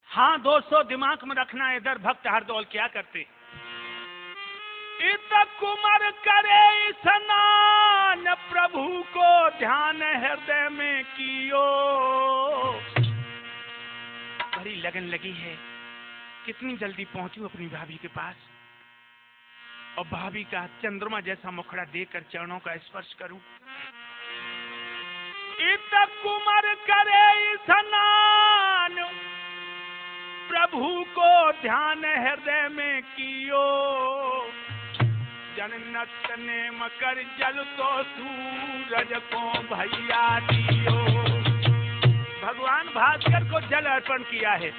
हाँ दोस्तों, दिमाग में रखना, इधर भक्त हरदौल क्या करते। इत कुमार करे स्नान, प्रभु को ध्यान हृदय में कियो। बड़ी लगन लगी है, कितनी जल्दी पहुंचूं अपनी भाभी के पास और भाभी का चंद्रमा जैसा मुखड़ा देखकर चरणों का स्पर्श करूं। इत कुमार करे स्नान, प्रभु को ध्यान हृदय में कियो। जन्नत ने मकर जल तो सूरज को भैया दियो। भगवान भास्कर को जल अर्पण किया है।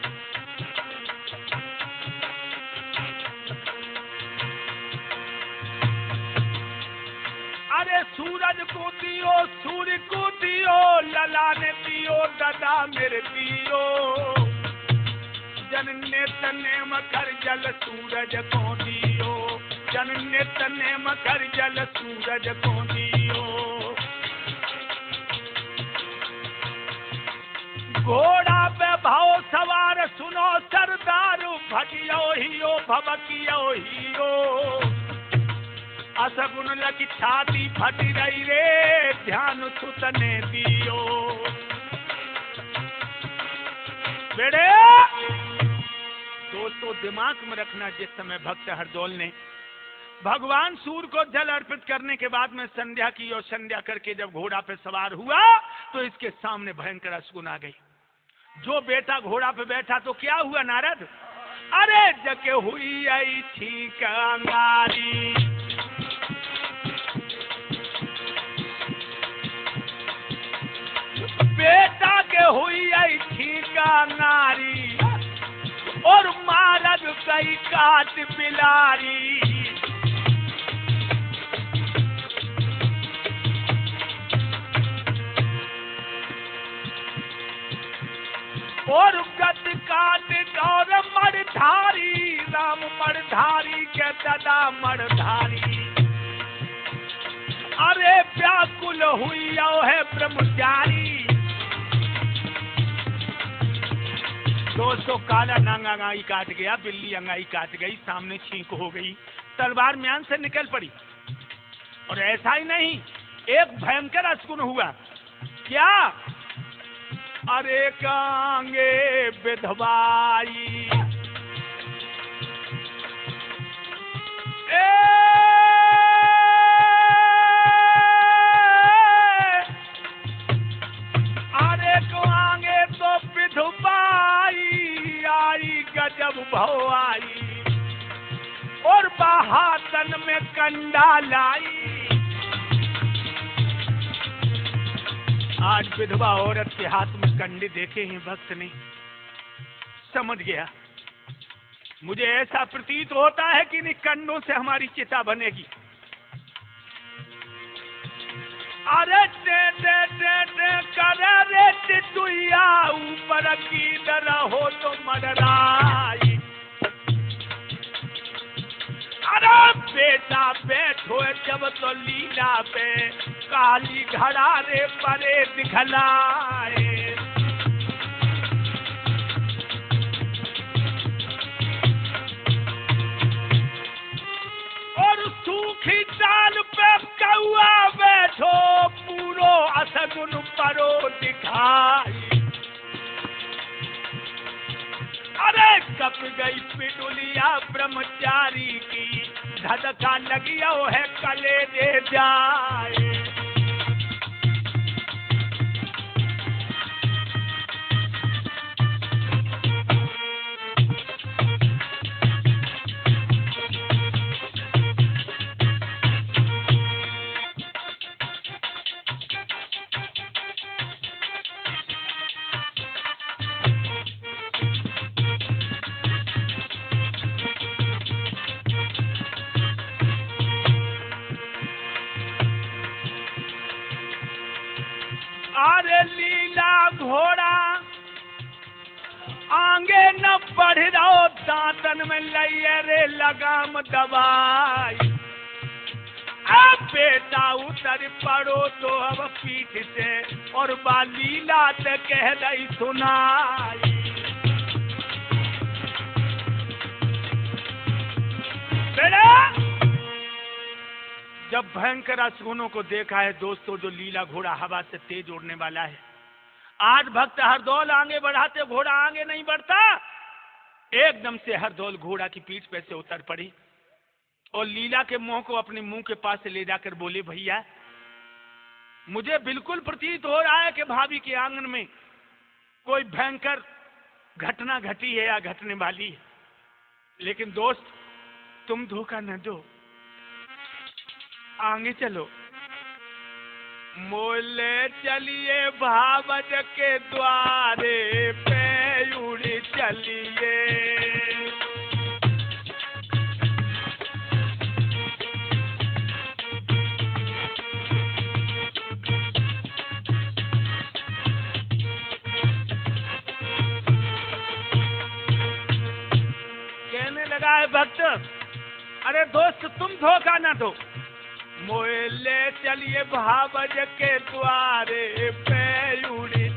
अरे सूरज को दियो, सूर्य को दियो, लला ने दियो, दादा मेरे दियो। जननेत ने मकर जल सूरज को दियो, जननेत ने मकर जल सूरज को दियो। घोड़ा पे भाव सवार सुनो सरदारू, भजियो हियो भवकियो हियो। असगुन लगी छाती फटी रही रे, ध्यान सुतने दियो। बेड़े दोस्तों, दिमाग में रखना, जिस समय भक्त हरदौल ने भगवान सूर्य को जल अर्पित करने के बाद में संध्या की और संध्या करके जब घोड़ा पे सवार हुआ तो इसके सामने भयंकर असगुन आ गई। जो बेटा घोड़ा पे बैठा तो क्या हुआ नारद? अरे जगे हुई आई ठीक अंगारी, बेटा के हुई आई ठीक अंगारी, और मारद कई काट बिलारी। और गद काट गौर मरधारी, राम मरधारी के दादा मरधारी। अरे व्याकुल हुई है ब्रह्मचारी। दोस्तों, काला नांग अंगाई काट गया, बिल्ली अंगाई काट गई, सामने छींक हो गई, तलवार म्यान से निकल पड़ी। और ऐसा ही नहीं, एक भयंकर असगुन हुआ। क्या? अरे कांगे विधवाई, अरे कांगे तो विधवाई आई, गजब भव आई, और बहातन में कंडा लाई। आज विधवा औरत के हाथ में कंडे देखे हैं भक्त ने, समझ गया। मुझे ऐसा प्रतीत होता है कि इन कंडों से हमारी चिता बनेगी। अरे दे दे दे दे करे रे टिटुइया, ऊपर की दर हो तो मडराई। अरे बेटा बैठो जब तो लीला पे, काली घड़ा रे परे दिखलाए। और सूखी डाल पे कौआ बैठो, पूरो असगुन परो दिखाई। अरे कप गई पिडुलिया ब्रह्मचारी की, धधका लगियो है कलेजे जाए। अरे लीला घोड़ा आगे न बढ़ रहो, दांतन में लइए रे लगाम दबाई। अब बेटा उतर पड़ो तो अब पीठ से, और बालीला ते कह रही सुनाई। जब भयंकर असगुनों को देखा है दोस्तों, जो लीला घोड़ा हवा से तेज उड़ने वाला है, आज भक्त हरदौल आगे बढ़ाते घोड़ा आगे नहीं बढ़ता। एकदम से हरदौल घोड़ा की पीठ पे से उतर पड़ी और लीला के मुंह को अपने मुंह के पास से ले जाकर बोले, भैया मुझे बिल्कुल प्रतीत हो रहा है कि भाभी के आंगन में कोई भयंकर घटना घटी है या घटने वाली है, लेकिन दोस्त तुम धोखा न दो, आगे चलो। मोले चलिए भावज के द्वारे पे उड़ी चलिए, कहने लगा है भक्त, अरे दोस्त तुम धोखा ना दो, मोले चलिए भावज के द्वारे पे उड़ी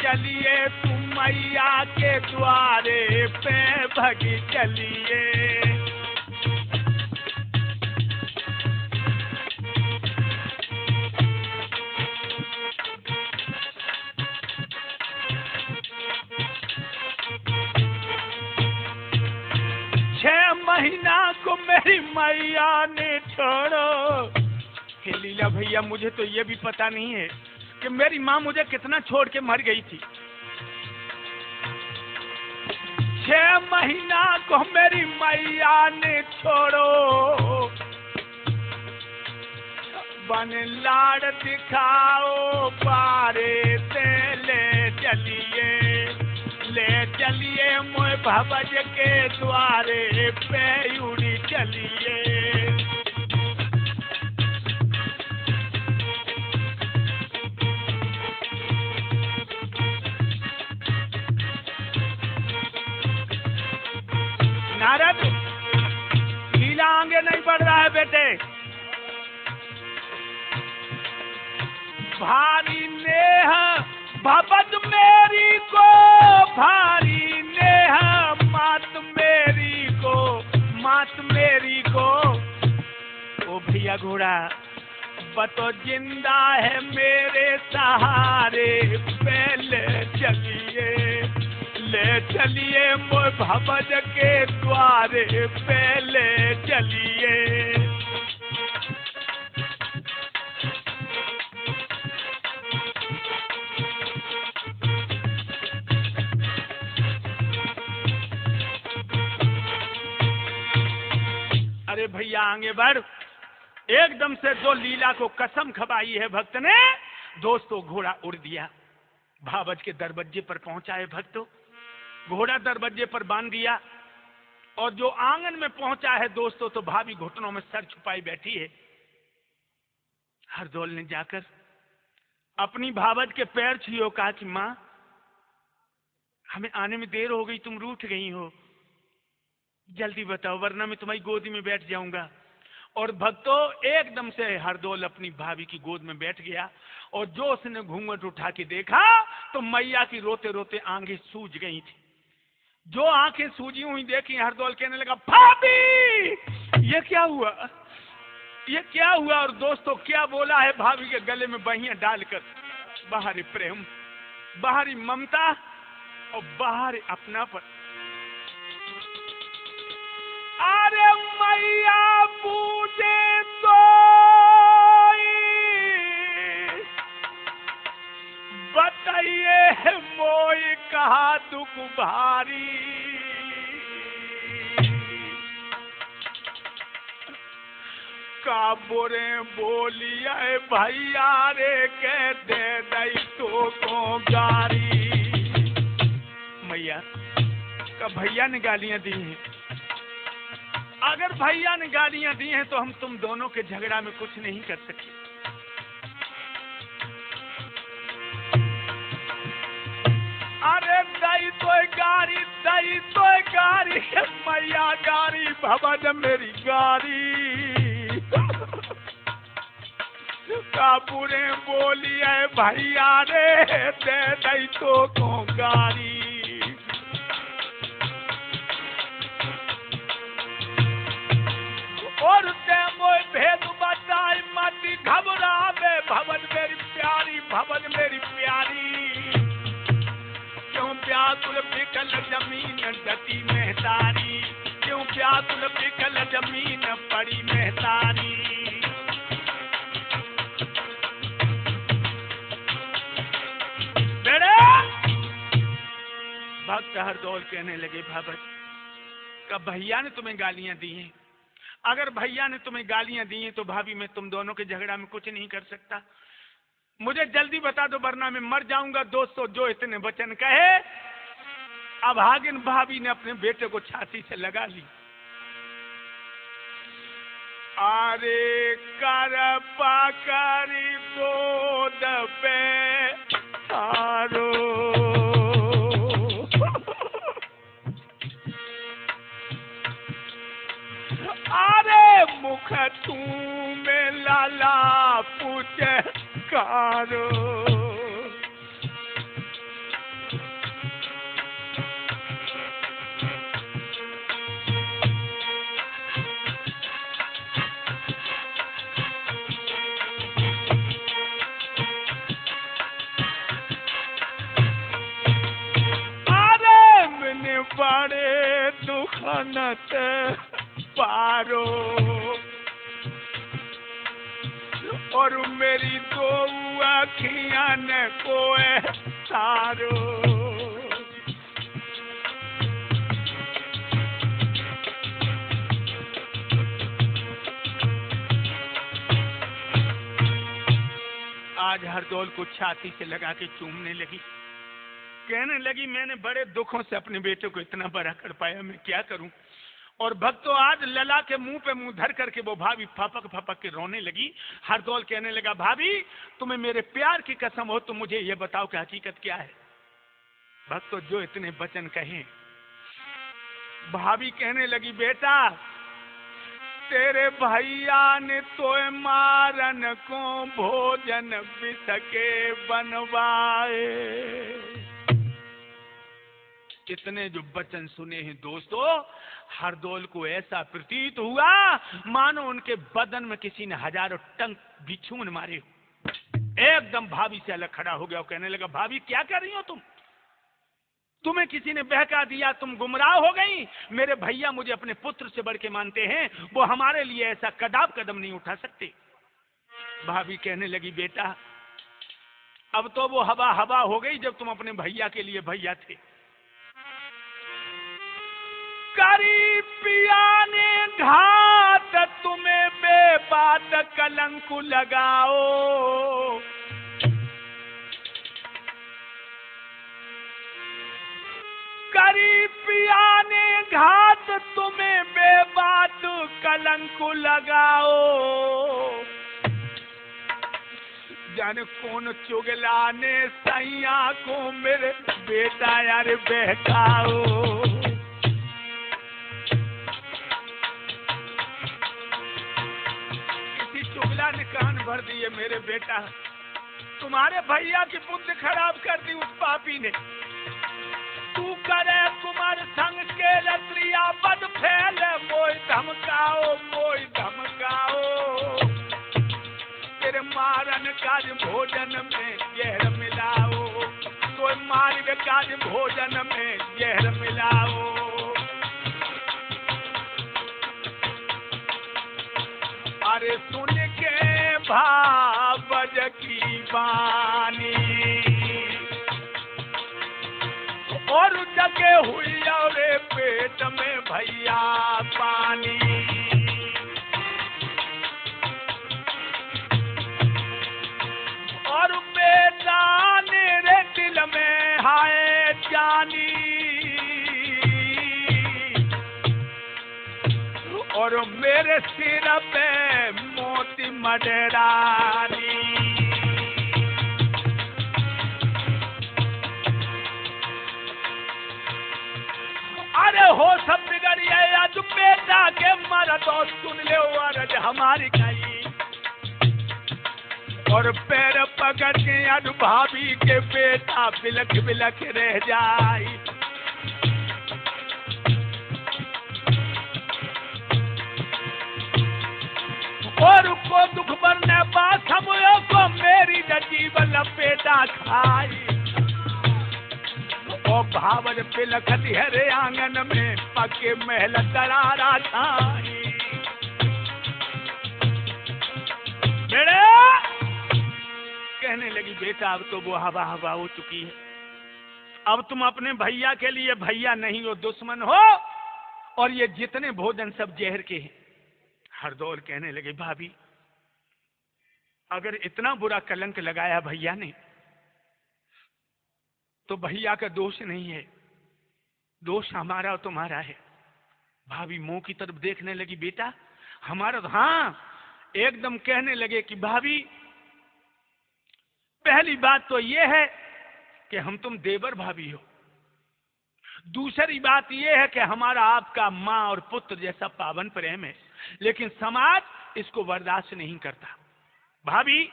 चलिए तुम मैया के द्वारे पे भगी चलिए। महीना को मेरी मैया ने छोड़ो। हे लीला भैया, मुझे तो ये भी पता नहीं है कि मेरी माँ मुझे कितना छोड़ के मर गई थी। 6 महीना को मेरी मैया ने छोड़ो, बन लाड़ दिखाओ बारे से ले चलिए मोए भवज के द्वारे पे उड़ी चलिए। नारद, लीला आगे नहीं बढ़ रहा है बेटे। भारी नेह भवज मेरी को, भारी नेह मात मेरी को। ओ भैया घोड़ा बतो जिंदा है मेरे सहारे पे ले चलिए मोए भवज के द्वारे पे ले चलिए। अरे भैया आगे बढ़। एकदम से जो लीला को कसम खवाई है भक्त ने, दोस्तों घोड़ा उड़ दिया, भावज के दरवाजे पर पहुंचा है भक्तों। घोड़ा दरवाजे पर बांध दिया और जो आंगन में पहुंचा है दोस्तों, तो भाभी घुटनों में सर छुपाई बैठी है। हरदौल ने जाकर अपनी भावज के पैर छुओ, कहा कि माँ हमें आने में देर हो गई, तुम रूठ गई हो, जल्दी बताओ वरना मैं तुम्हारी गोदी में बैठ जाऊंगा। और भक्तों एकदम से हरदौल अपनी भाभी की गोद में बैठ गया और जो उसने घूंघट उठा के देखा तो मैया की रोते रोते आंखें सूज गई थी। जो आंखें सूजी हुई देखी, हरदौल कहने लगा, भाभी ये क्या हुआ, ये क्या हुआ। और दोस्तों क्या बोला है भाभी के गले में बहियां डालकर, बाहरी प्रेम, बाहरी ममता और बाहरी अपनापन। अरे मैया पूजे तो बताइए मोई कहा दुख भारी। का बोरे बोलिया भैया रे कह दे दई तो को गारी। मैया का भैया ने गालियां दी हैं, अगर भैया ने गालियां दी हैं तो हम तुम दोनों के झगड़ा में कुछ नहीं कर सके। अरे दई तो गारी मैया गारी भवज मेरी गारी। काबूरे बोली है भैया रे दे दई तो को गारी। और व्याकुल बिकल जमीन डटी मेहतारी, क्यों व्याकुल बिकल जमीन पड़ी मेहतारी। बेड़े भक्त हरदौल कहने लगे भाभी का भैया ने तुम्हें गालियां दी हैं, अगर भैया ने तुम्हें गालियां दी हैं तो भाभी मैं तुम दोनों के झगड़ा में कुछ नहीं कर सकता, मुझे जल्दी बता दो वरना मैं मर जाऊंगा। दोस्तों जो इतने वचन कहे अभागिन भाभी ने अपने बेटे को छाती से लगा ली। अरे कर पाकरी गोद पे तारो, अरे मुख तू में लाला पूछे कारो, अरे मैंने बड़े दुखनत पारो, और मेरी दो अखियां ने कोए सारो, आज हरदौल को छाती से लगा के चूमने लगी, कहने लगी मैंने बड़े दुखों से अपने बेटे को इतना बड़ा कर पाया, मैं क्या करूं। और भक्तों आज लला के मुंह पे मुंह धर करके वो भाभी फपक फपक के रोने लगी। हरदौल कहने लगा भाभी तुम्हें मेरे प्यार की कसम हो तो मुझे ये बताओ कि हकीकत क्या है। भक्तों जो इतने वचन कहे, भाभी कहने लगी बेटा तेरे भैया ने तो मारन को भोजन बिसके बनवाए। इतने जो वचन सुने हैं दोस्तों, हरदौल को ऐसा प्रतीत हुआ मानो उनके बदन में किसी ने हजारों टंक बिच्छू मारे। एकदम भाभी से अलग खड़ा हो गया और कहने लगा भाभी क्या कर रही हो तुम, तुम्हें किसी ने बहका दिया, तुम गुमराह हो गई। मेरे भैया मुझे अपने पुत्र से बढ़ के मानते हैं, वो हमारे लिए ऐसा कदम नहीं उठा सकते। भाभी कहने लगी बेटा अब तो वो हवा हो गई जब तुम अपने भैया के लिए भैया थे। करी पिया ने घात तुम्हें बेबात कलंक लगाओ, करी पिया ने घात तुम्हें बेबात कलंक लगाओ। जाने कौन चुगला ने सैया को मेरे बेटा यार बहकाओ। ने कान भर दिए मेरे बेटा, तुम्हारे भैया की बुद्धि खराब कर दी उस पापी ने। तू करे तुम्हारे संग के लत्रिया बद फैले, मोई धमकाओ तेरे मारन काज भोजन में जहर मिलाओ, तो मार्ग काज भोजन में जहर मिलाओ। अरे सुन के भावज की बानी और जगे हुई और पेट में भैया पानी। और बेटा मेरे दिल में हाय जानी, और मेरे सिर पे मोती मडरानी। अरे हो सब बिगड़िया आज बेटा के मर तो सुन ले अर्ज हमारी खाई। और पैर पकड़ के आज भाभी के बेटा बिलख बिलख रह जाई। और को दुख बनने बात समझो को मेरी जीवन लपेटा खाई। और भावर पिलखत हरे आंगन में पक्के महल दरारा छाई। बेटे कहने लगी बेटा अब तो वो हवा हवा हो चुकी है, अब तुम अपने भैया के लिए भैया नहीं हो दुश्मन हो, और ये जितने भोजन सब जहर के हैं। हरदौल कहने लगे भाभी अगर इतना बुरा कलंक लगाया भैया ने तो भैया का दोष नहीं है, दोष हमारा और तुम्हारा है। भाभी मुंह की तरफ देखने लगी बेटा हमारा, हाँ एकदम कहने लगे कि भाभी पहली बात तो ये है कि हम तुम देवर भाभी हो, दूसरी बात यह है कि हमारा आपका माँ और पुत्र जैसा पावन प्रेम है, लेकिन समाज इसको बर्दाश्त नहीं करता। भाभी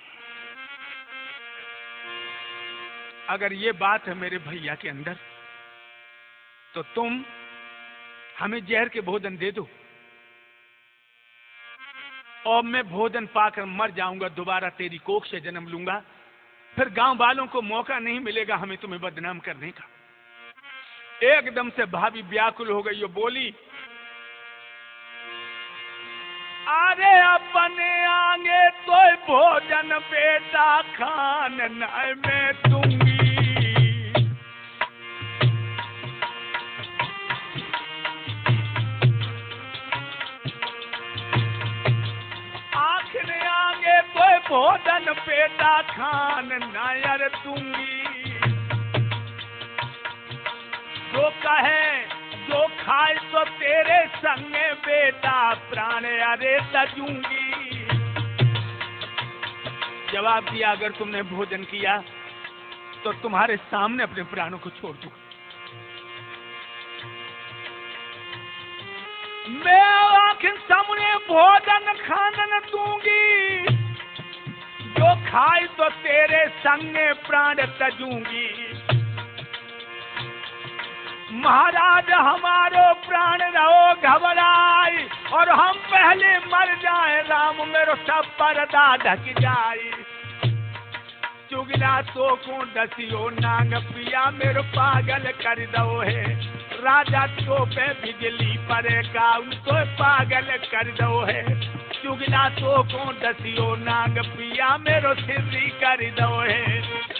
अगर ये बात है मेरे भैया के अंदर तो तुम हमें जहर के भोजन दे दो और मैं भोजन पाकर मर जाऊंगा, दोबारा तेरी कोख से जन्म लूंगा, फिर गांव वालों को मौका नहीं मिलेगा हमें तुम्हें बदनाम करने का। एकदम से भाभी व्याकुल हो गई, वो बोली अरे अपने आगे तो भोजन बेटा खान न मैं दूंगी। आखिर आगे तो भोजन बेटा खान नायर दूंगी। जो कहे जो खाए तो तेरे संगे बेटा प्राण अरे तजूंगी। जवाब दिया अगर तुमने भोजन किया तो तुम्हारे सामने अपने प्राणों को छोड़ दूंगा। मैं आखिर सामने भोजन खान दूंगी, जो खाए तो तेरे संगे प्राण तजूंगी। महाराज हमारो प्राण रहो घबराई और हम पहले मर जाए, राम मेरो सब पर्दा ढक जाए। चुगला तो को दसियो नांग पिया मेरो पागल कर दो है, राजा तो पे बिजली परे का तो पागल कर दो है। चुगला तो को दसियो नांग पिया मेरो सिरी कर दो है।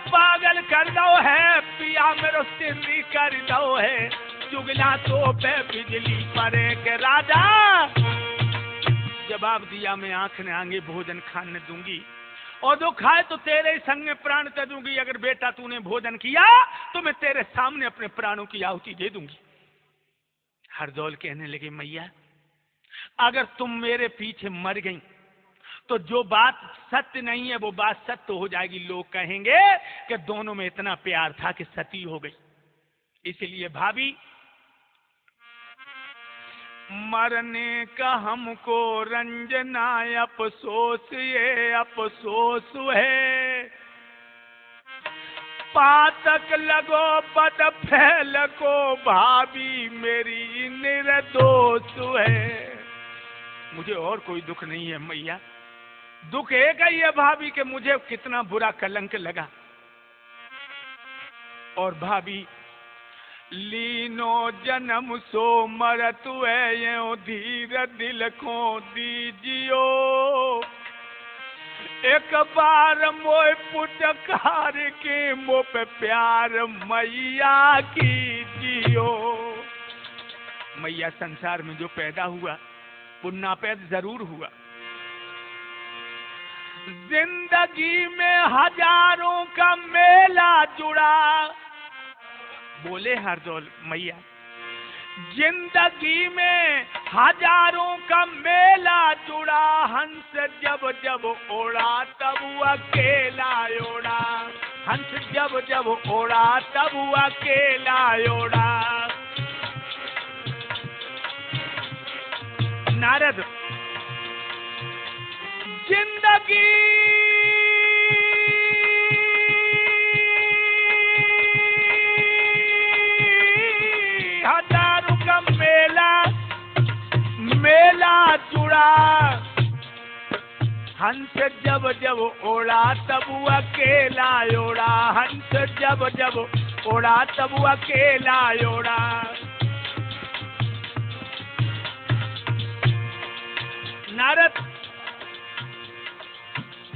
पागल कर दो है पिया मेरो सिरी कर दो है। चुगला तो पे बिजली परे के राजा। जवाब दिया मैं आंख ने आगे भोजन खाने दूंगी और जो खाए तो तेरे संग प्राण दे दूंगी। अगर बेटा तूने भोजन किया तो मैं तेरे सामने अपने प्राणों की आहुति दे दूंगी। हरदौल कहने लगे मैया अगर तुम मेरे पीछे मर गई तो जो बात सत्य नहीं है वो बात सत्य हो जाएगी। लोग कहेंगे कि दोनों में इतना प्यार था कि सती हो गई। इसलिए भाभी मरने का हमको रंजना अफसोस ये अफसोस है। पातक लगो बद फैल को भाभी मेरी निर्दोष है। मुझे और कोई दुख नहीं है मैया, दुख एक ही है भाभी के मुझे कितना बुरा कलंक लगा। और भाभी लीनो जन्म सो मरत है यो धीर दिल को दीजियो। एक बार मोए पुटकार के मो पे प्यार मैया कीजियो। मैया संसार में जो पैदा हुआ वो नापैद जरूर हुआ। जिंदगी में हजारों का मेला जुड़ा। बोले हरदौल मैया जिंदगी में हजारों का मेला जुड़ा। हंस जब जब ओढ़ा तब अकेला ओढ़ा। हंस जब जब ओढ़ा तब अकेला ओढ़ा। नारद जिंदगी हजारों का मेला जुड़ा, हंस जब जब ओढ़ा तब वो अकेला ओढ़ा, हंस जब जब ओढ़ा तब वो अकेला ओढ़ा। नारद,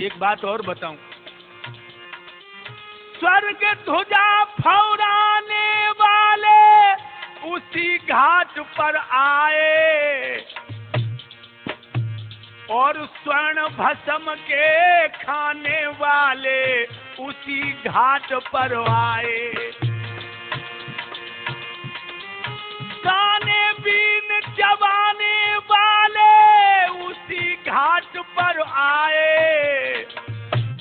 एक बात और बताऊं, स्वर्ग ध्वजा फौराने वाले उसी घाट पर आए, और स्वर्ण भस्म के खाने वाले उसी घाट पर आए। गाने बीन जवाने वाले उसी घाट पर आए,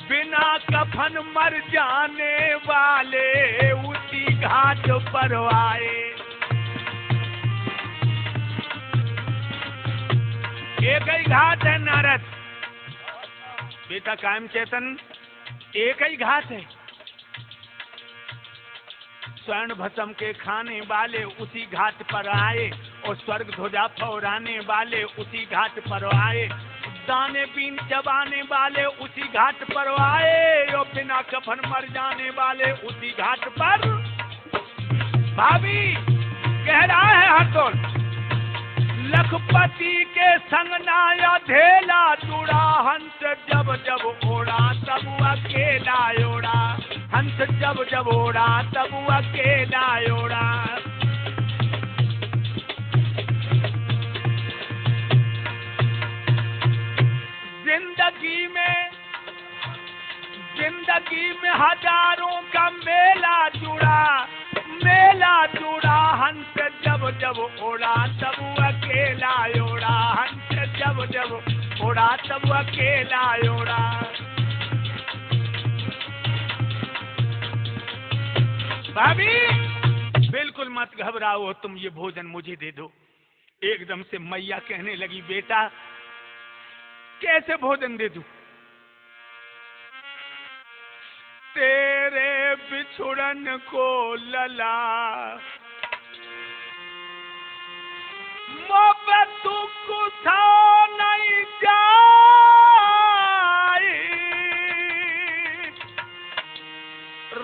बिना कफन मर जाने वाले उसी घाट पर आए। एक ही घाट है नारद, बेटा कायम चेतन, एक ही घाट है। स्वर्ण भस्म के खाने वाले उसी घाट पर आए, और स्वर्ग ध्वजा फौराने वाले उसी घाट पर आए, दाने बीन चबाने वाले उसी घाट पर आए, और बिना कफन मर जाने वाले उसी घाट पर। भाभी कह रहा है हरदोल, लखपति के संग नाया धेला जुड़ा, हंस जब जब ओढ़ा तब अकेला ओढ़ा, हंस जब जब ओढ़ा तब अकेला ओढ़ा। जिंदगी में हजारों का मेला जुड़ा, मेला जुड़ा, हंस जब जब ओढ़ा तब अकेला ओढ़ा, हंस जब जब ओढ़ा तब अकेला ओढ़ा। भाभी बिल्कुल मत घबराओ, तुम ये भोजन मुझे दे दो। एकदम से मैया कहने लगी, बेटा कैसे भोजन दे दूं? तेरे बिछुड़न को लला मोहब्बत को था नहीं जाए,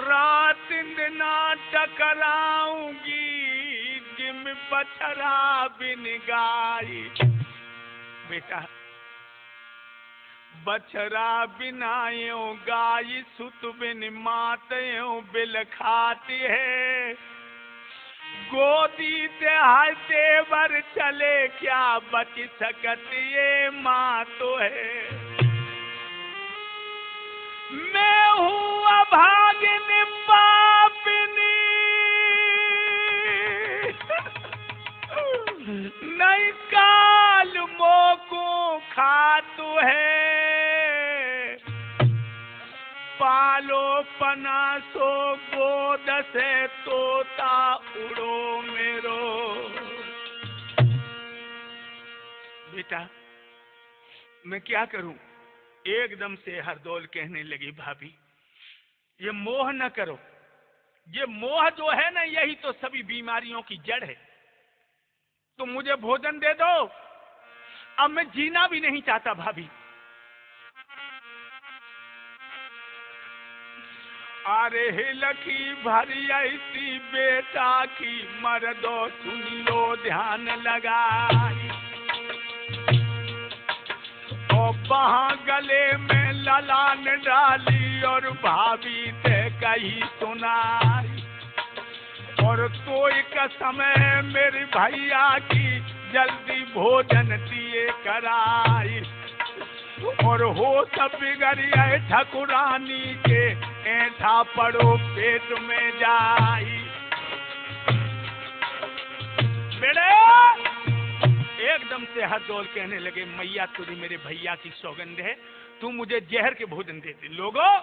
रात दिन टकराऊंगी जिम बछड़ा बिन गाई। बेटा बछड़ा बिनायो गाय सुत बिन मातयो बिल खाती है, गोदी ते हाय देवर चले क्या बच सकती ये माँ तो है। मैं हूँ अभागिनी पापिनी, नहीं काल मोको खातु है, पालो पनासो गोद से तोता उड़ो मेरो। बेटा मैं क्या करूं? एकदम से हरदौल कहने लगी, भाभी ये मोह न करो, ये मोह जो है ना यही तो सभी बीमारियों की जड़ है। तुम मुझे भोजन दे दो, अब मैं जीना भी नहीं चाहता। भाभी अरे लखी भरी ऐसी बेटा की मर्दो सुन लो ध्यान लगाई, और वहां गले में ललान डाली और भाभी से कही सुनाई, और तो एक समय मेरे भैया की जल्दी भोजन दिए कराई, और हो सब बिगड़िया ठकुरानी के ऐठा पड़ो पेट में जाई। बेटे एकदम से हरदौल कहने लगे, मैया तुझे मेरे भैया की सौगंध है, तू मुझे जहर के भोजन दे दे। लोगों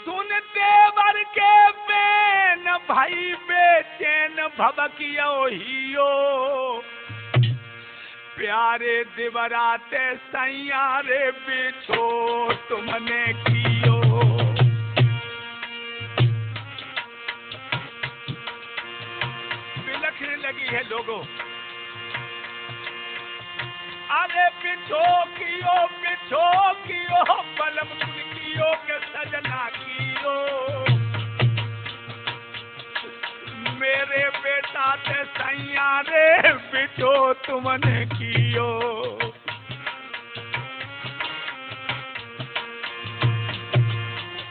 सुनते वर के बेन भाई बेचैन भबकियो हियो, प्यारे दिवराते सैयारे बिछो तुमने कियो। बिलखने लगी है लोगों, अरे पिछो कियो बलम तुम कियो के सजना कियो, मेरे बेटा ते सैया रे पिछो तुमने कियो।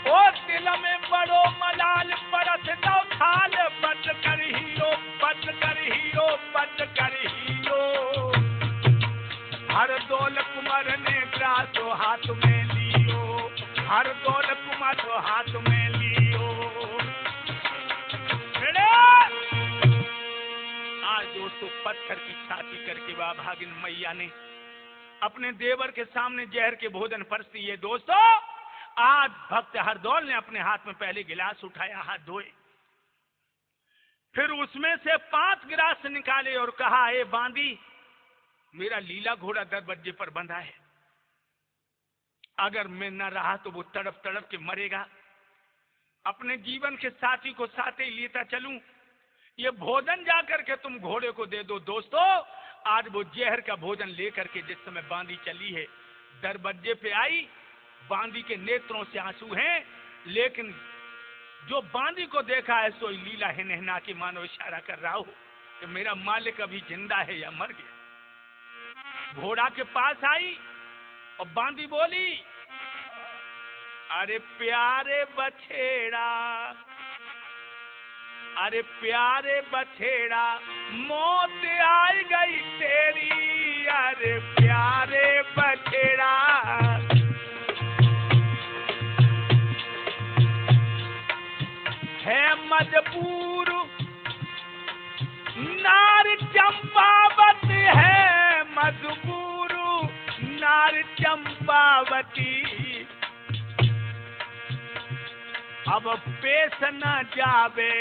ओ दिल में बड़ो मलाल परस दो थाल, बंद कर हियो हर दौल कुमार ने ग्रासो हाथ में लियो, हर दौल कुमार हाथ में लियो। आज दोस्तों पत्थर की छाती करके बा भागिन मैया ने अपने देवर के सामने जहर के भोजन परसी है। दोस्तों आज भक्त हरदौल ने अपने हाथ में पहले गिलास उठाया, हाथ धोए, फिर उसमें से 5 गिलास निकाले और कहा, ए बांदी, मेरा लीला घोड़ा दरवाजे पर बंधा है, अगर मैं न रहा तो वो तड़प तड़प के मरेगा, अपने जीवन के साथी को साथ ही लेता चलूं, ये भोजन जाकर के तुम घोड़े को दे दो। दोस्तों आज वो जहर का भोजन लेकर के जिस समय बांदी चली है, दरवाजे पे आई, बांदी के नेत्रों से आंसू हैं, लेकिन जो बांदी को देखा है सो लीला हिनहिना के मानो इशारा कर रहा हो कि मेरा मालिक अभी जिंदा है या मर गया। घोड़ा के पास आई और बांदी बोली, अरे प्यारे बछेड़ा, अरे प्यारे बछेड़ा, मौत आई गई तेरी, अरे प्यारे बछेड़ा। है मजबूर नार चंपावत, है मजबूर नार चंपावती, अब पेश न जावे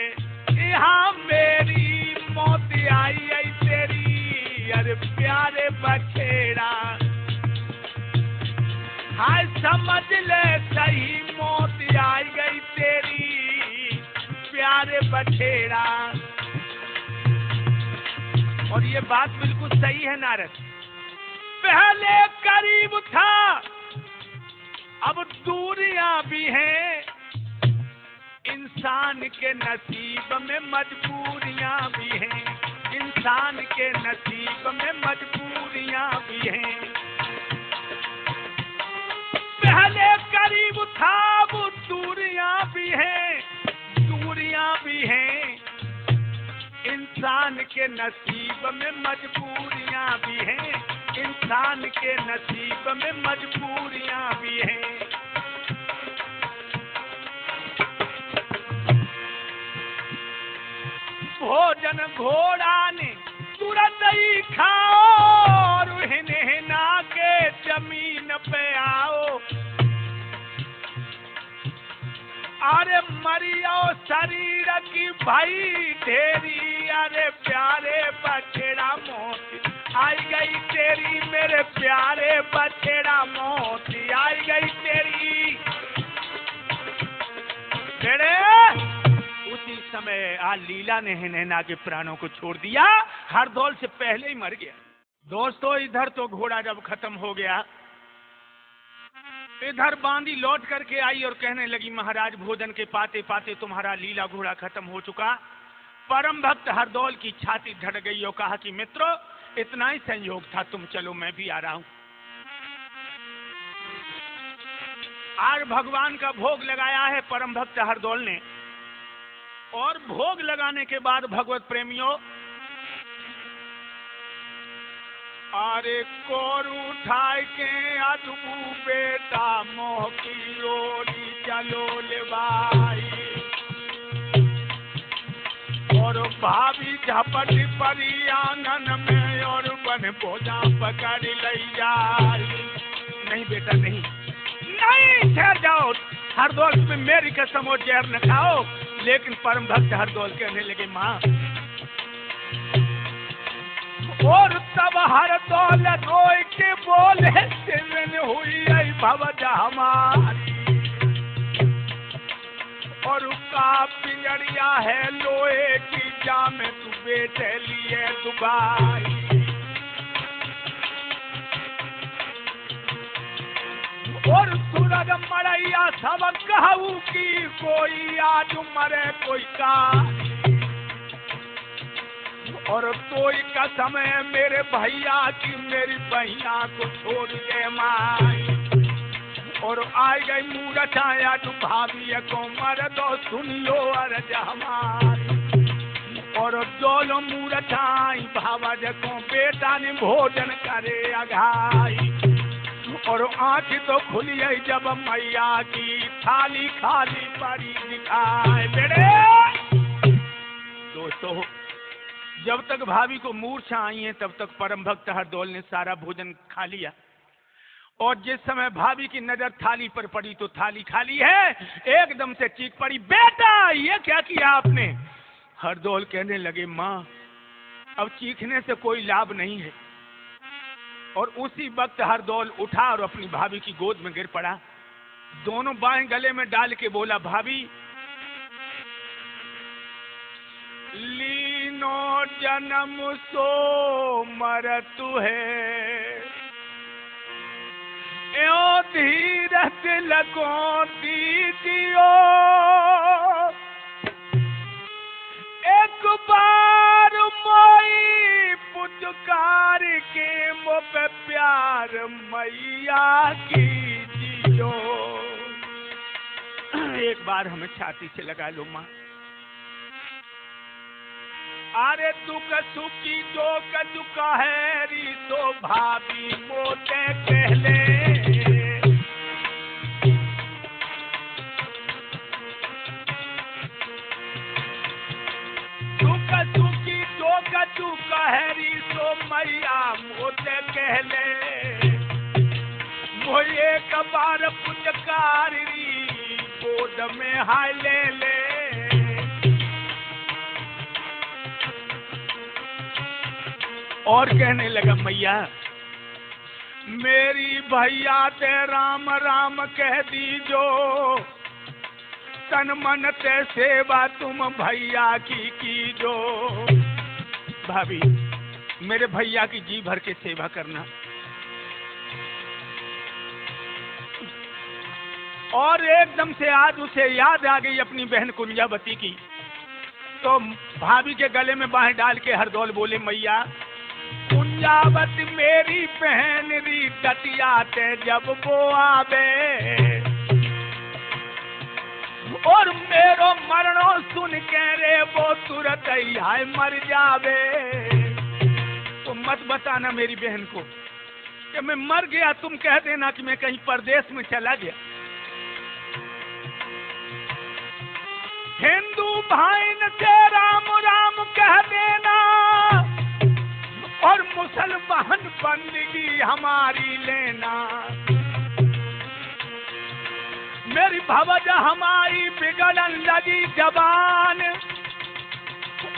यहाँ मेरी, मौत आई आई तेरी, अरे प्यारे बछेड़ा। हाय समझ ले सही, मौत आई गई तेरी, प्यारे बछेड़ा। और ये बात बिल्कुल सही है नारद, पहले करीब था अब दूरियां भी हैं, इंसान के नसीब में मजबूरियां भी हैं, इंसान के नसीब में मजबूरियां भी हैं। पहले करीब था अब दूरियां भी हैं, दूरियां भी हैं, इंसान के नसीब में मजबूरियां भी हैं, इंसान के नसीब में मजबूरियां भी हैं। भोजन घोड़ा ने तुरंत ही खाओ और हिनहिना के जमीन पे आओ, अरे मरियो शरीर की भाई ढेरी, अरे प्यारे बछेड़ा मौत आई गई तेरी, मेरे प्यारे बछेड़ा मौत आई गई तेरी। उसी समय आज लीला ने हिनहिना के प्राणों को छोड़ दिया, हरदौल से पहले ही मर गया। दोस्तों इधर तो घोड़ा जब खत्म हो गया, इधर बांदी लौट करके आई और कहने लगी, महाराज भोजन के पाते पाते तुम्हारा लीला घोड़ा खत्म हो चुका। परम भक्त हरदौल की छाती धड़ गई और कहा कि मित्रों इतना ही संयोग था, तुम चलो मैं भी आ रहा हूं। आज भगवान का भोग लगाया है परम भक्त हरदौल ने, और भोग लगाने के बाद भगवत प्रेमियों, अरे कोर उठाए के अदबू बेटा मोह की ओरी चलो ले भाई, और भाभी झपट परी आंगन में और बन भोजा पकड़ लई जाई। नहीं बेटा नहीं, नहीं ठहर जाओ, हरदौल में मेरी कसम हो जहर न खाओ। लेकिन परम भक्त हरदौल कहने लगे, माँ, और तब हरदौल रोए के बोले, सिरन हुई आई भवजा हमारी, और उसका पिंजड़िया है लोहे की, जा में तू बेटे लिए दुबाई। और सूरज मरैया सब कहू की कोई आज मरे कोई का, और कोई कसम है मेरे भैया की मेरी भैया को छोड़ दे माई। और आ गई मूरत आया तू भाभी को मर दो सुनियो अर्ज हमारी। और जोलो मूरत आई भावज को बेटा ने भोजन करे अघाई। और आँख तो खुली है जब मैया की थाली खाली पड़ी दिखाए। बेटे दोस्तों, जब तक भाभी को मूर्छा आई है तब तक परम भक्त हरदौल ने सारा भोजन खा लिया। और जिस समय भाभी की नजर थाली पर पड़ी तो थाली खाली है, एकदम से चीख पड़ी, बेटा ये क्या किया आपने? हरदौल कहने लगे, माँ अब चीखने से कोई लाभ नहीं है। और उसी वक्त हरदौल उठा और अपनी भाभी की गोद में गिर पड़ा, दोनों बाएं गले में डाल के बोला, भाभी लीनो जन्म सो मरतु है, यो धीरज लगो दीजियो, एक बार मोई पुचकार के मुँह पे प्यार मैया कीजियो। एक बार हमें छाती से लगा लो माँ। अरे दुख सुखी जो दुख है री तो भाभी मोते कहले, दुख सुखी जो दुख है री तो मैया मोते कहले, मोये कबार पुचकार री गोद में हाय ले ले। और कहने लगा, मैया मेरी भैया ते राम राम कह दीजो, तन मन ते सेवा तुम भैया की कीजो। भाभी मेरे भैया की जी भर के सेवा करना। और एकदम से आज उसे याद आ गई अपनी बहन कुंजावती की, तो भाभी के गले में बाहें डाल के हरदौल बोले, मैया कुंजावती मेरी बहन री दतिया ते जब वो आवे, और मेरो मरणो सुन के रे वो तुरंत ही हाय मर जावे। तो मत बताना मेरी बहन को कि मैं मर गया, तुम कह देना कि मैं कहीं परदेश में चला गया। हिंदू भाई से राम राम कह देना, और मुसलमान बंदगी हमारी लेना। मेरी भवज हमारी बिगड़न लगी जबान,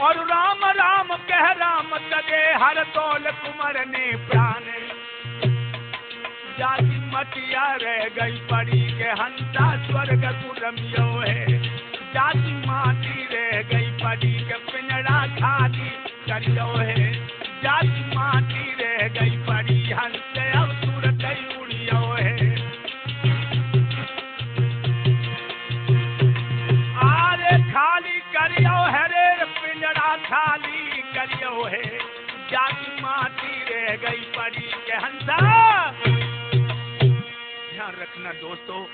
और राम राम कह राम तगे हरदौल कुंवर ने प्राण। जाति मटिया रह गई पड़ी के हंसा स्वर्ग कुरमियो है, जाति माटी रह गई पड़ी के पिंजड़ा खाली करियो है, जाति माटी रह गई पड़ी हंस अब सूरत उड़ियो है। आरे खाली करियो है रे पिंजड़ा खाली करियो है, जाति माटी रह गई पड़ी के हंसा। ध्यान रखना दोस्तों,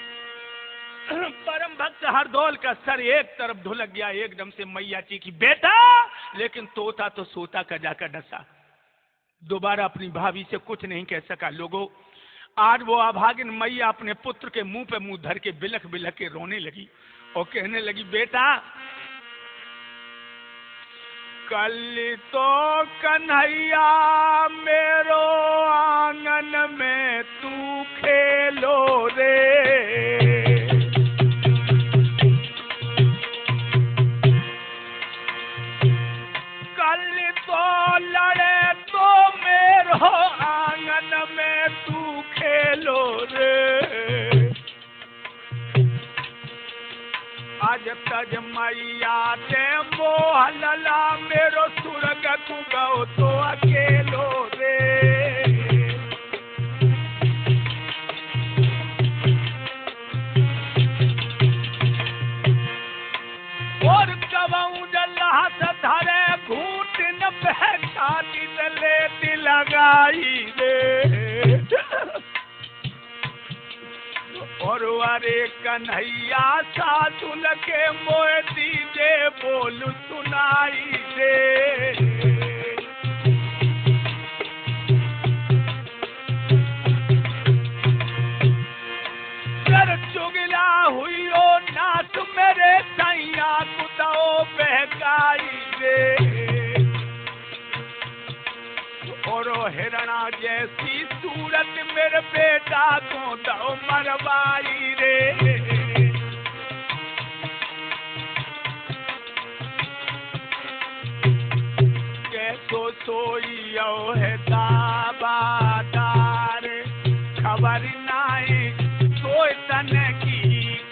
परम भक्त हरदौल का सर एक तरफ ढुलक गया एकदम से। मैया चीखी, बेटा, लेकिन तोता तो सोता का जाकर डसा, दोबारा अपनी भाभी से कुछ नहीं कह सका। लोगों, आज वो अभागिन मैया अपने पुत्र के मुंह पे मुंह धर के बिलख बिलख के रोने लगी और कहने लगी, बेटा कल तो कन्हैया मेरो आंगन में तू खेलो रे, लड़े तो मेरो आंगन में तू खेलो रे। आज तज मैया ते मोह लला मेरो सुरग तू गो तो अकेलो रे। की लेती लगाई रे और अरे कन्हैया सासुल के मोए दीजे बोल सुनाई दे। चुगला हुई ओ नाच मेरे सैया कुदाओ बहकाई रे और हिरणा जैसी सूरत मेरे बेटा को दो मरवाई रे। कैसो सोइयो है दाबादार खबर नाई सोई तन की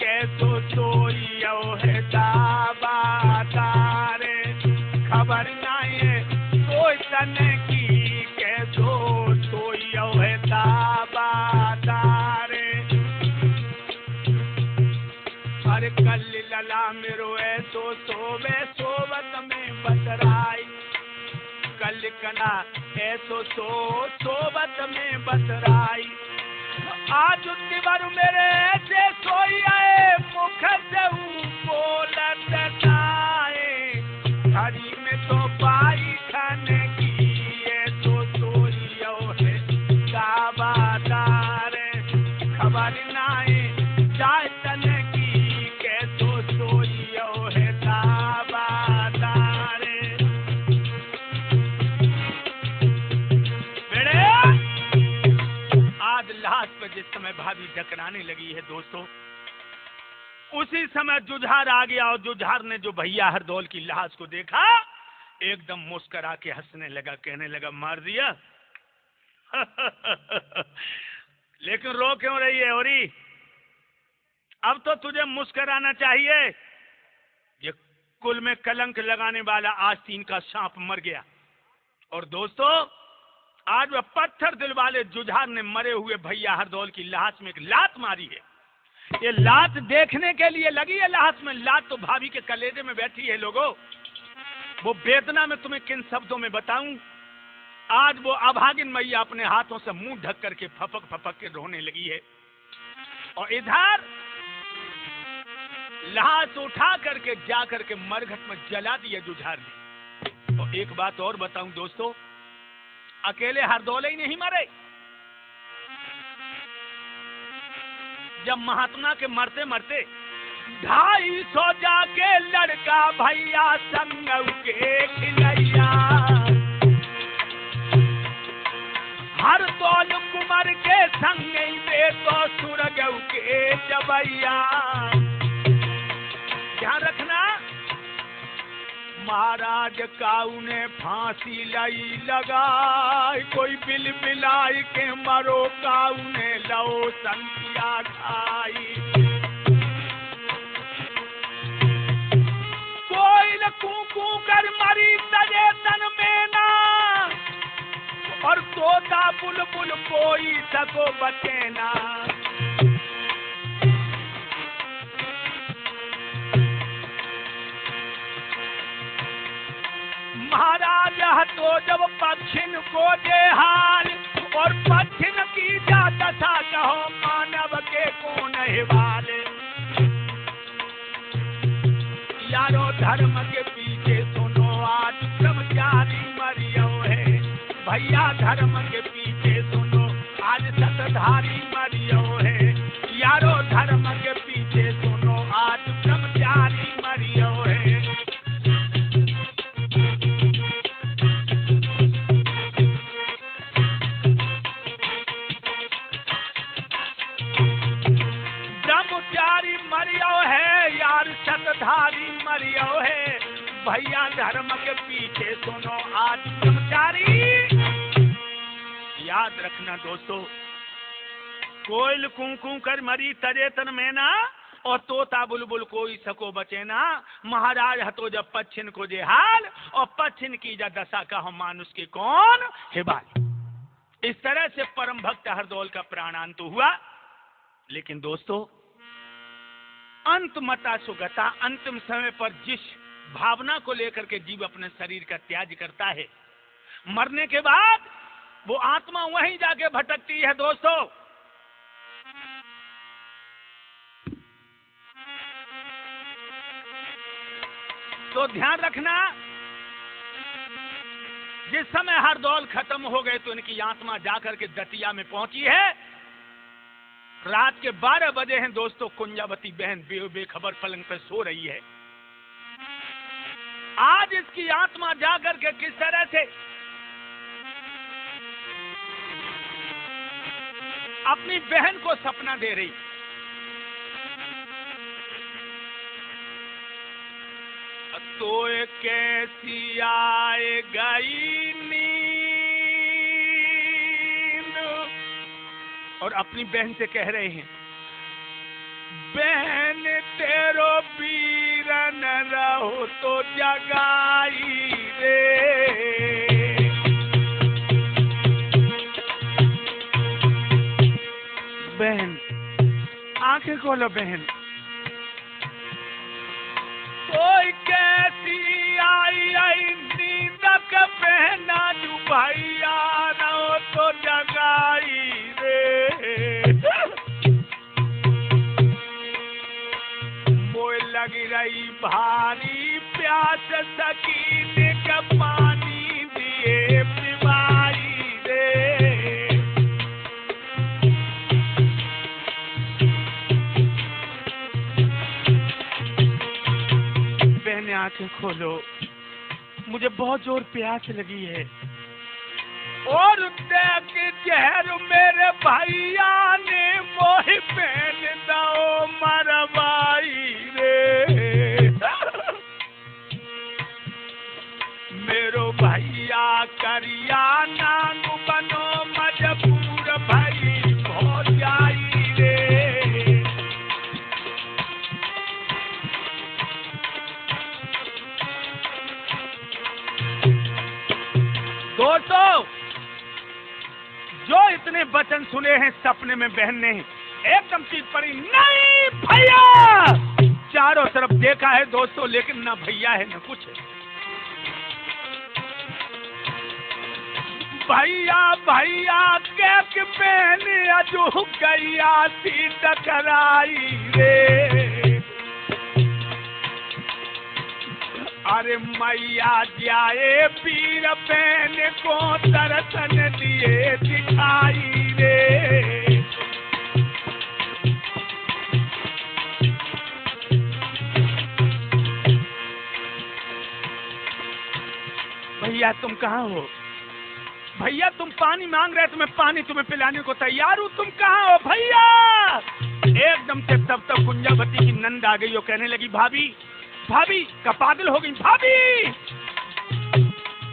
कैसो सोइयो है दाबादार खबर नाई सोई तन की कैसो सोइयो है दाबादार। अरे कल लला मेरो ऐसो सोवे सोवत में बतराई कल कना ऐसो सोवत में बतराई आज दिवर मेरे ऐसे सोई आए मुख से बोलत नाए हरी में तो पाई खाने की ऐसो सोइयो है दाबादार खबर नाए जाए तन की कैसो सोइयो है दाबादार। आज लाश पर जिस समय भाभी डकराने लगी है दोस्तों उसी समय जुझार आ गया और जुझार ने जो भैया हरदौल की लाश को देखा एकदम मुस्कुरा के हंसने लगा कहने लगा मार दिया लेकिन रो क्यों रही है होरी अब तो तुझे मुस्कुराना चाहिए। ये कुल में कलंक लगाने वाला आस्तीन का सांप मर गया और दोस्तों आज वह पत्थर दिल वाले जुझार ने मरे हुए भैया हरदौल की लाश में एक लात मारी है। ये लात देखने के लिए लगी है लाश में लात तो भाभी के कलेजे में बैठी है लोगों। वो वेदना में तुम्हें किन शब्दों में बताऊं। आज वो अभागिन मैया अपने हाथों से मुंह ढक करके फपक फपक के रोने लगी है और इधर लाश उठा करके जा करके मरघट में जला दिया जुझार ने। और एक बात और बताऊं दोस्तों अकेले हरदौल ही नहीं मरे। जब महात्मा के मरते मरते 250 जाके लड़का भैया संग के खिलैया हरदौल कुमार के संग में तो सुरग के जबैया। ध्यान रखना महाराज काऊ ने फांसी लाई लगाई कोई बिल बिलाई के मरो काऊ ने लो संतिया खाई कोई कू कर मरी तजे तन में ना और तोता बुलबुल कोई सको बचे ना। महाराज तो जब पक्षिन को दे हाल और पक्षिन की जा दशा कहो मानव के कौन हिवाले। यारो धर्म के पीछे सुनो आज ब्रह्मचारी मरियो है भैया धर्म के पीछे सुनो आज सतधारी मरियो है। यारो धर्म के पीछे सुनो आज ब्रह्मचारी मरियो है। मरियो है यार सतधारी मरियो है भैया धर्म के पीछे सुनो आज ब्रह्मचारी। याद रखना दोस्तों कोयल कूं कर मरी तजे तन में ना और तोता बुलबुल कोई सको बचे ना। महाराज हतो जब पच्छिन को जे हाल और पच्छिन की जा दशा का हम मानुष के कौन हिबाल। इस तरह से परम भक्त हरदौल का प्राणांत हुआ। लेकिन दोस्तों अंत मता सुगता अंतिम समय पर जिस भावना को लेकर के जीव अपने शरीर का त्याग करता है मरने के बाद वो आत्मा वहीं जाके भटकती है दोस्तों। तो ध्यान रखना, जिस समय हरदौल खत्म हो गए तो इनकी आत्मा जाकर के दतिया में पहुंची है। रात के 12 बजे हैं दोस्तों। कुंजावती बहन बेखबर पलंग पर सो रही है। आज इसकी आत्मा जाकर के किस तरह से अपनी बहन को सपना दे रही। तो कैसी आए गई नींद, और अपनी बहन से कह रहे हैं, बहन तेरो पीरन रहो तो जगाई रे। बहन आंखें खोलो बहन। कोई कैसी आई नींदक बहना जू भैया रहो तो जगाई रे। मोए लगी रही भारी प्यास सकीने का पानी दिए पिवाई रे। आंखें खोलो, मुझे बहुत जोर प्यास लगी है। और देख जहर मेरे भैया ने मोहि पहन दो मरवाई रे। मेरो भैया करिया नांग बनो मजबूर भाई हो जाई रे। दोस्तों, जो इतने वचन सुने हैं सपने में बहन ने एकदम चीज पड़ी, नहीं भैया। चारों तरफ देखा है दोस्तों, लेकिन ना भैया है ना कुछ है। भैया भैया के बहन अजू गैया सी टकराई रे। अरे मैया जाए पीर बहन को दर्शन दिए दिखाई रे। भैया तुम कहाँ हो? भैया तुम पानी मांग रहे, तो मैं पानी तुम्हें पिलाने को तैयार हूँ। तुम कहाँ हो भैया? एकदम से तब तक कुंजावती की नंद आ गई और कहने लगी, भाभी भाभी का पागल हो गई भाभी।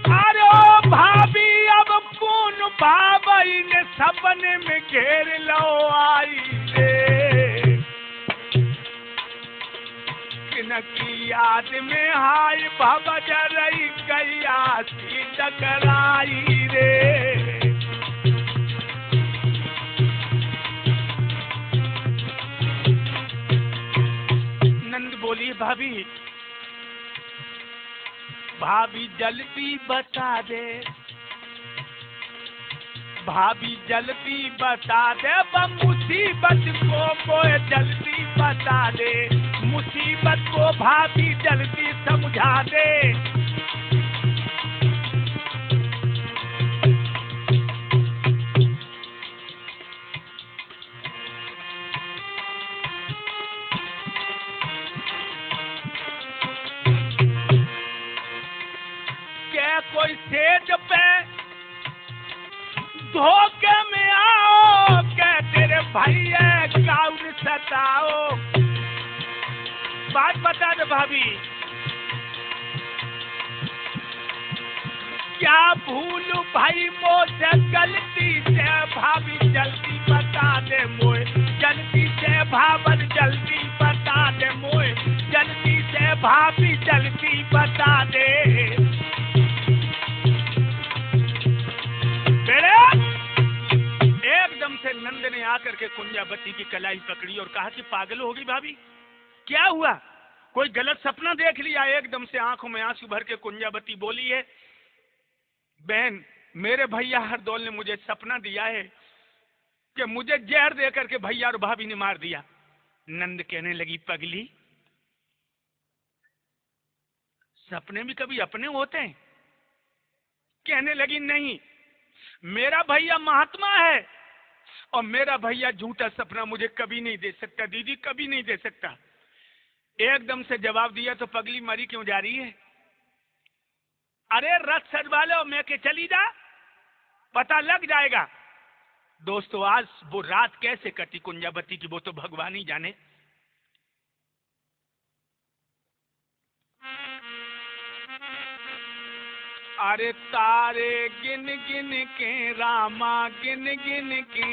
अरे ओ भाभी अब कौन भाभी ने सपने में घेर लो आई रे। किनकी याद में हाय बाबा जरई गैया सी टकराई रे। नंद बोली, भाभी भाभी जल्दी बता दे, भाभी जल्दी बता दे, मुसीबत को कोई जल्दी बता दे, मुसीबत को भाभी जल्दी समझा दे। कोई सेज पे धोखे में आओ, क्या तेरे भैया काउन सताओ। बात बता दे भाभी, क्या भूल भाई मोसे गलती से, भाभी जल्दी बता दे मोए, जल्दी से भावन जल्दी बता दे मोए, जल्दी से भाभी जल्दी बता दे। एकदम से नंद ने आकर के कुंजावती की कलाई पकड़ी और कहा कि पागल हो गई भाभी, क्या हुआ? कोई गलत सपना देख लिया? एकदम से आंखों में आंसू भर के कुंजावती बोली है, बहन, मेरे भैया हरदौल ने मुझे सपना दिया है कि मुझे जहर दे करके भैया और भाभी ने मार दिया। नंद कहने लगी, पगली, सपने भी कभी अपने होते हैं? कहने लगी, नहीं, मेरा भैया महात्मा है और मेरा भैया झूठा सपना मुझे कभी नहीं दे सकता। दीदी, कभी नहीं दे सकता। एकदम से जवाब दिया, तो पगली मरी क्यों जा रही है? अरे रथ सजवा लो, मैं के चली जा, पता लग जाएगा। दोस्तों, आज वो रात कैसे कटी कुंजावती की, वो तो भगवान ही जाने। अरे तारे गिन गिन के रामा, गिन गिन के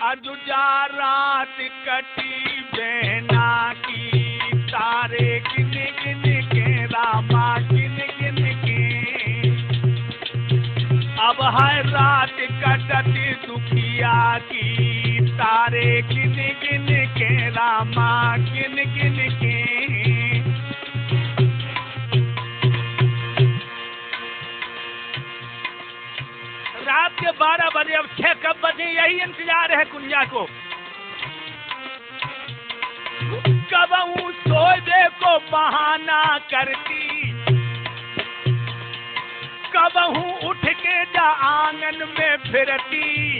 अजुजा रात कटी बहना की। तारे गिन गिन के रामा, गिन गिन के अब है रात कटती दुखिया की। तारे गिन गिन के रामा, गिन गिन के। रात के 12 बजे, अब 6 कब बजे, यही इंतजार है कुंजा को। कबहू सोए को बहाना करती, कबहू उठ के जा आंगन में फिरती।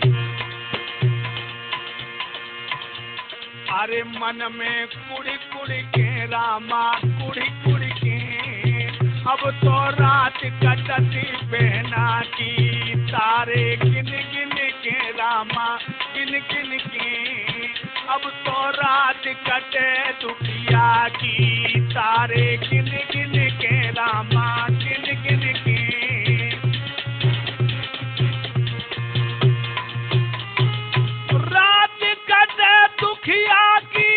अरे मन में कुड़ी कुड़ी के रामा, कुड़ी कुड़ी के अब तो रात कटती बहना की। तारे गिन गिन के रामा, गिन गिन के अब तो रात कटे दुखिया की। तारे गिन गिन के रामा, गिन गिन के। रात कटे दुखिया की,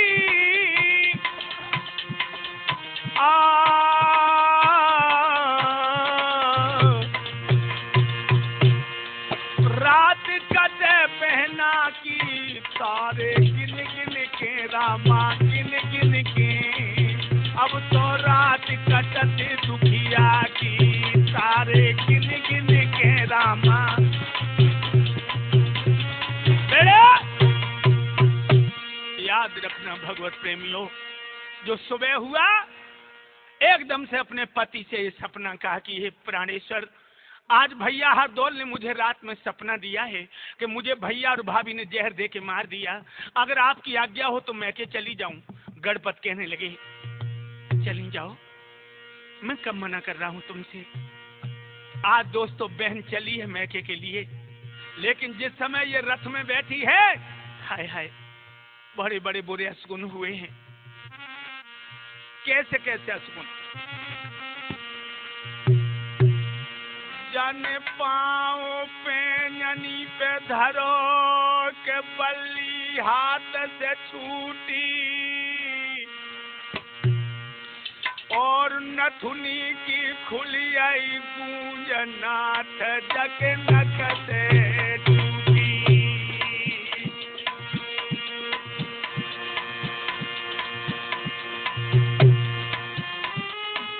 रात कटे बहना की। तारे गिन गिन के रामा, गिन गिन के अब तो रात कटती दुखिया की। तारे गिन गिन के रामा। याद रखना भगवत प्रेमियों, जो सुबह हुआ एकदम से अपने पति से ये सपना कहा कि हे प्राणेश्वर, आज भैया हरदौल ने मुझे रात में सपना दिया है कि मुझे भैया और भाभी ने जहर दे के मार दिया। अगर आपकी आज्ञा हो तो मैं के चली जाऊं। गणपत कहने लगे, चली जाओ, मैं कब मना कर रहा हूं तुमसे। आज दोस्तों बहन चली है मैके के लिए, लेकिन जिस समय ये रथ में बैठी है, हाय हाय, बड़े बड़े बुरे असगुन हुए हैं। कैसे कैसे असगुन? जन पाँव पे ननी पे धरो के बल्ली हाथ से छूटी, और नथुनी की खुली आई गूंज नाथ जग नख से टूटी।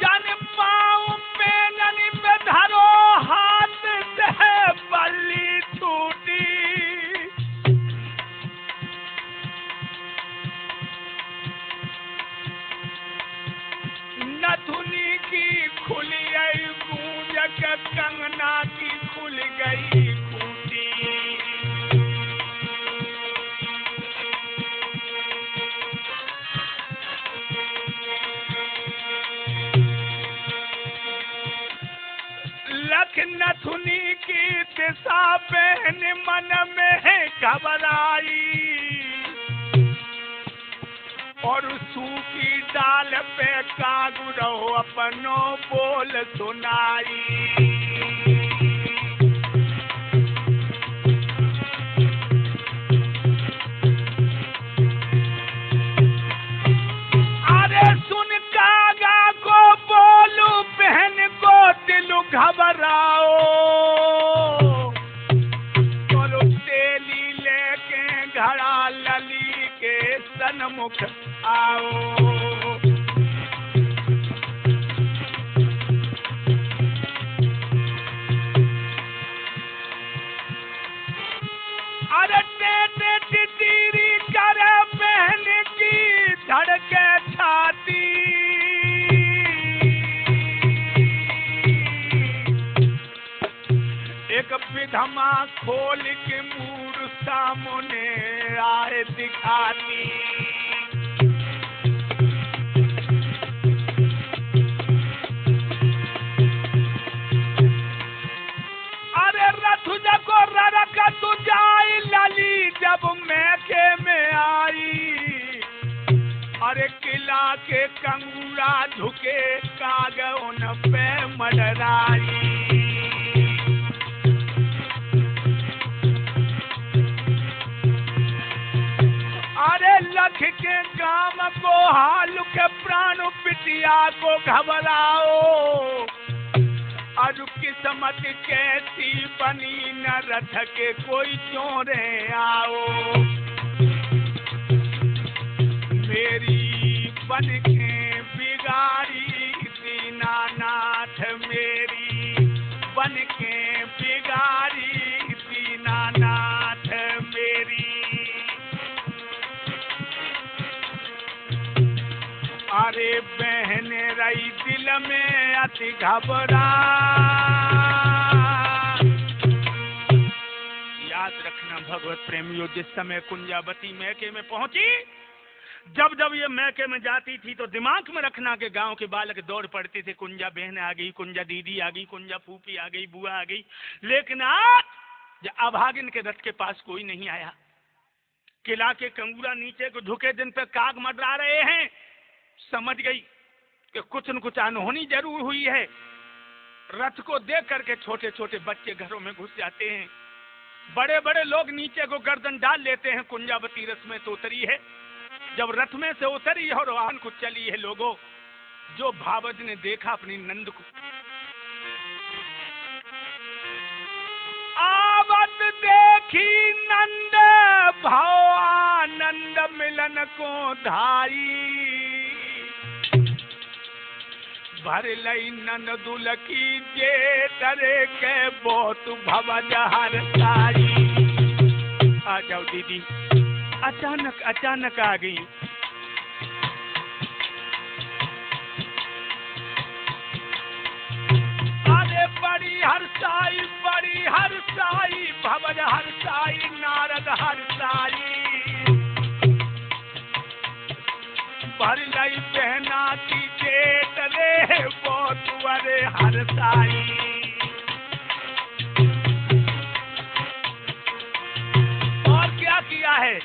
जन पाँव पे ननी पे धरो हाथ से बल्ली टूटी, नथुनी की खुली आई गूंज के कंगना की खुल गई खूंटी। लख नथुनी की दिशा बहन मन में घबराई, और सूखी डाल पे कागुरो अपनो बोल सुनाई। अरे सुन कागा को बोलू बहन को दिल घबराओ, बोलो तेली लेके घड़ा लली के सन्मुख आओ। ने टिटीरी करे बहन की धड़के छाती। एक विधमा खोल के मूड सामने आए दिखाती। अरे रथु जको ररक तू जाई लली जब मैके में आई। अरे किला के कंगूरा झुके कागौन पे मडराई। अरे लख के गाम को हाल के प्राण पिटिया को घबराओ। आज किस्मत कैसी बनी न रथ के कोई चोरे आओ। मेरी बन के बिगाड़ी दीनानाथ मेरी बन के बिगाड़ी दीनानाथ मेरी। अरे बहन रही दिल में अति घबरा। याद रखना भगवत प्रेमियों, जिस समय कुंजावती मैके में पहुंची, जब जब ये मैके में जाती थी तो दिमाग में रखना कि गांव के बालक दौड़ पड़ते थे, कुंजा बहन आ गई, कुंजा दीदी आ गई, कुंजा फूफी आ गई, बुआ आ गई। लेकिन आज अभागिन के रथ के पास कोई नहीं आया। किला के कंगूरा नीचे को झुके दिन पे काग मंडरा रहे हैं। समझ गई कि कुछ न कुछ अनहोनी जरूर हुई है। रथ को देख करके छोटे छोटे बच्चे घरों में घुस जाते हैं। बड़े बड़े लोग नीचे को गर्दन डाल लेते हैं। कुंजावती रथ में तो उतरी है। जब रथ में से उतरी और वाहन को चली है, लोगों जो भावज ने देखा अपनी नंद को, आवत देखी नंद भवानंद मिलन को धाई। भर लई नंद दुल की जे डरे के बहुत भवज हरताई। आ जाओ दीदी, अचानक आ गई। अरे बड़ी हरसाई भवज हरसाई नारद हरसाई। भर लई बहना की जेठ रे बहुत अरे हरसाई। और क्या किया है?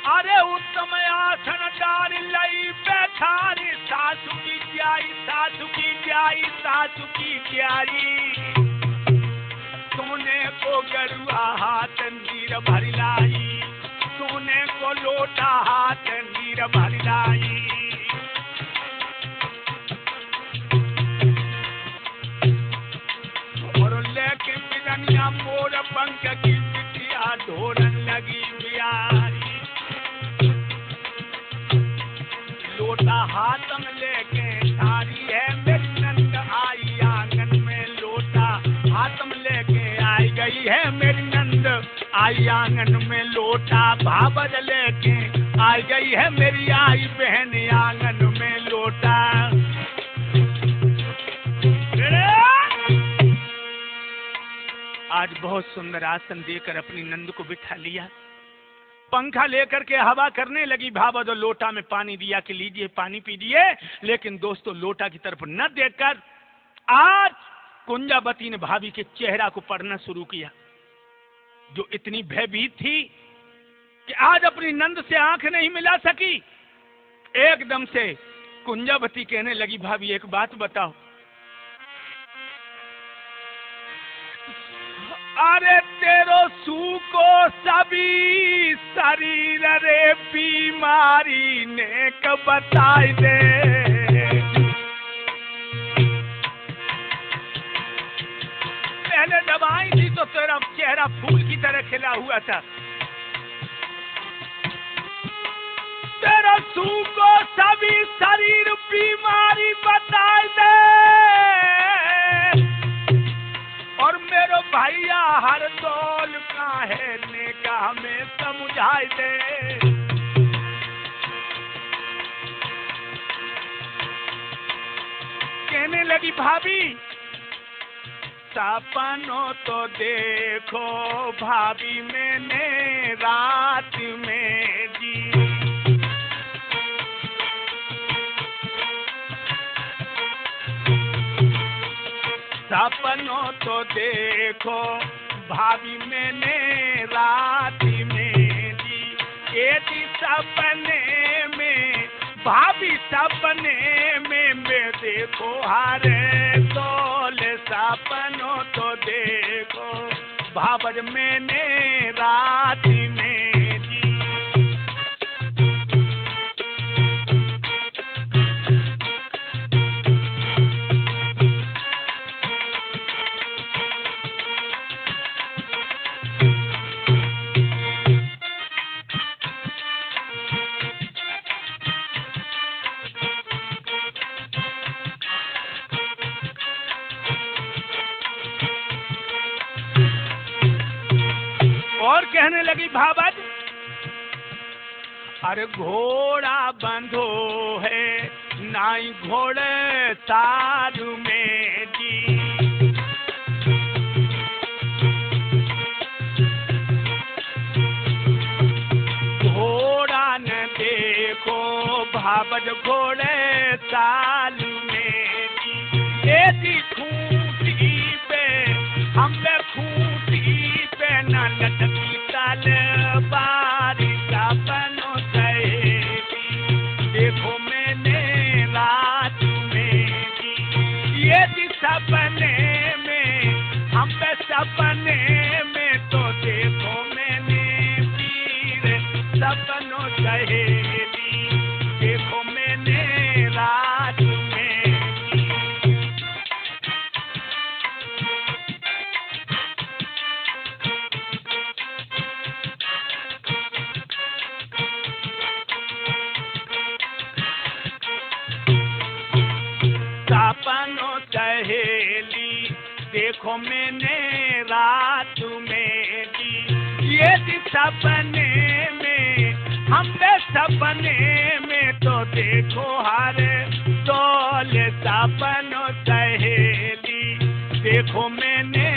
अरे उत्तम आसन डाल लई बैठारी। सासू की प्यारी, सासू की प्यारी, सासू की प्यारी। सोने को गरुआ हाथ नीर भर लाई। सोने को लोटा हाथ नीर भर लाई। और लेके बिरनिया मोर पंख की बिटिया ढोरन लगी बियारी। लोटा हाथ में लेके थारी है मेरी नंद आई आंगन में। लोटा हाथ में लेके आई गई है मेरी नंद आई आंगन में। लोटा भावज लेके आई गई है मेरी आई बहन आंगन में। लोटा आज बहुत सुंदर आसन देकर अपनी नंद को बिठा लिया। पंखा लेकर के हवा करने लगी। भावज और लोटा में पानी दिया कि लीजिए पानी पीजिए। लेकिन दोस्तों, लोटा की तरफ न देखकर आज कुंजावती ने भाभी के चेहरा को पढ़ना शुरू किया, जो इतनी भयभीत थी कि आज अपनी नंद से आंख नहीं मिला सकी। एकदम से कुंजावती कहने लगी, भाभी एक बात बताओ। अरे तेरो सूको सभी शरीर रे बीमारी ने कब बताई दे। पहले दवाई थी तो तेरा चेहरा फूल की तरह खिला हुआ था। तेरा सूको सभी शरीर बीमारी बताई दे। और मेरो भैया हर दौल का है ने का हमें समझाई दे। कहने लगी भाभी सपनों तो देखो भाभी मैंने रात में जी। सपनों तो देखो भाभी मैंने रात में जी। यदि सपने में भाभी सपने में मैं देखो हारे तोले सपनों तो देखो भावर मैंने रात में जी। और कहने लगी भावज अरे घोड़ा बंधो है नाई घोड़े सारू में जी। घोड़ा न देखो भावज घोड़े सालू में जी। ऐसी खूंटी पे हमने खूंटी पे न लटकी तलवार सपनों सहेली देखो मैंने रात में जी। ये जी सपने में हम पे सपने में तो देखो मैंने वीर सपनों सहेली देखो मैंने रात में जी। सपनों सहेली देखो मैंने रात में जी। ये जी सपने में हमने सपने में तो देखो हारे तोले सपनों सहेली देखो मैंने